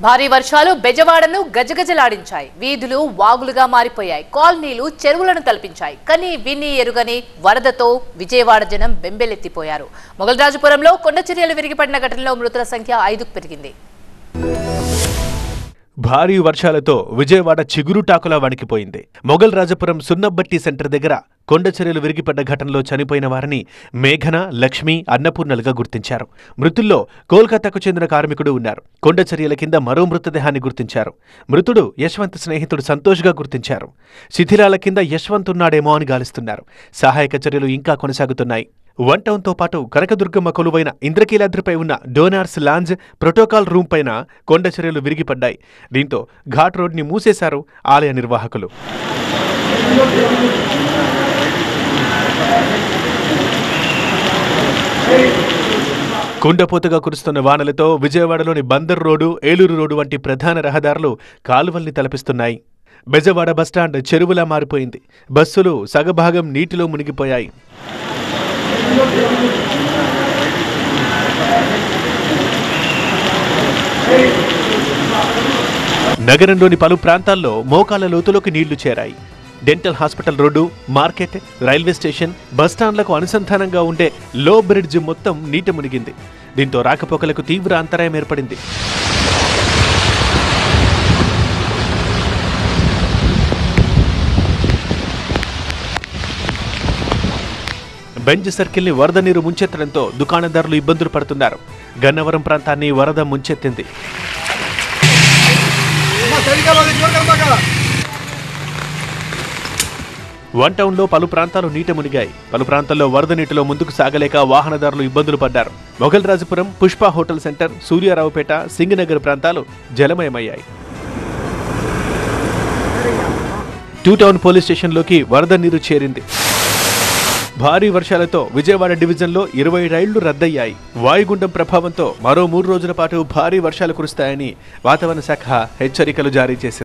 భారీ వర్షాలు బెజవాడను గజగజలాడించాయి. వీధులు వాగులుగా మారిపోయాయి. కాలనీలు చెరువులను తలపించాయి. కానీ విని ఎరుగని వరదతో విజయవాడ జనం బెంబెలెత్తిపోయారు. మొగల్రాజపురంలో కొండచర్యలు విరిగిపడిన ఘటనలో మృతుల సంఖ్య 5కు పెరిగింది. భారీ వర్షాలతో విజయవాడ చిగురుటాకులా వణికిపోయింది. మొగల్రాజపురం సున్నబట్టి సెంటర్ దగ్గర కొండచర్యలు విరిగిపడ్డ ఘటనలో చనిపోయిన వారిని మేఘన, లక్ష్మి, అన్నపూర్ణలుగా గుర్తించారు. మృతుల్లో కోల్కతాకు చెందిన కార్మికుడు ఉన్నారు. కొండచర్యల కింద మరో మృతదేహాన్ని గుర్తించారు. మృతుడు యశ్వంత్ స్నేహితుడు సంతోష్గా గుర్తించారు. శిథిలాల కింద యశ్వంత్ ఉన్నాడేమో అని గాలిస్తున్నారు. సహాయక చర్యలు ఇంకా కొనసాగుతున్నాయి. వన్ టౌన్తో పాటు కనకదుర్గమ్మ కొలువైన ఇంద్రకీలాద్రిపై ఉన్న డోనార్స్ లాంజ్, ప్రోటోకాల్ రూమ్ పైన కొండచర్యలు విరిగిపడ్డాయి. దీంతో ఘాట్ రోడ్ని మూసేశారు ఆలయ నిర్వాహకులు. కుండపోతగా కురుస్తున్న వానలతో విజయవాడలోని బందర్ రోడ్డు, ఏలూరు రోడ్డు వంటి ప్రధాన రహదారులు కాలువల్ని తలపిస్తున్నాయి. బెజవాడ బస్టాండ్ చెరువులా మారిపోయింది. బస్సులు సగభాగం నీటిలో మునిగిపోయాయి. నగరంలోని పలు ప్రాంతాల్లో మోకాళ్ల లోతులోకి నీళ్లు చేరాయి. Dental hospital road, market, railway station, బస్టాండ్లకు అనుసంధానంగా ఉండే లో బ్రిడ్జ్ మొత్తం నీట మునిగింది. దీంతో రాకపోకలకు తీవ్ర అంతరాయం ఏర్పడింది. బెంజ్ సర్కిల్ని వరద నీరు ముంచెత్తడంతో దుకాణదారులు ఇబ్బందులు పడుతున్నారు. గన్నవరం ప్రాంతాన్ని వరద ముంచెత్తింది. వన్ టౌన్లో పలు ప్రాంతాలు నీట మునిగాయి. పలు ప్రాంతాల్లో వరద నీటిలో ముందుకు సాగలేక వాహనదారులు ఇబ్బందులు పడ్డారు. మొగల్రాజపురం, పుష్ప హోటల్ సెంటర్, సూర్యారావుపేట, సింగనగర్ ప్రాంతాలు జలమయమయ్యాయి. టూ టౌన్ పోలీస్ స్టేషన్లోకి వరద నీరు చేరింది. భారీ వర్షాలతో విజయవాడ డివిజన్లో 20 రైళ్లు రద్దయ్యాయి. వాయుగుండం ప్రభావంతో మరో 3 రోజుల పాటు భారీ వర్షాలు కురుస్తాయని వాతావరణ శాఖ హెచ్చరికలు జారీ చేసింది.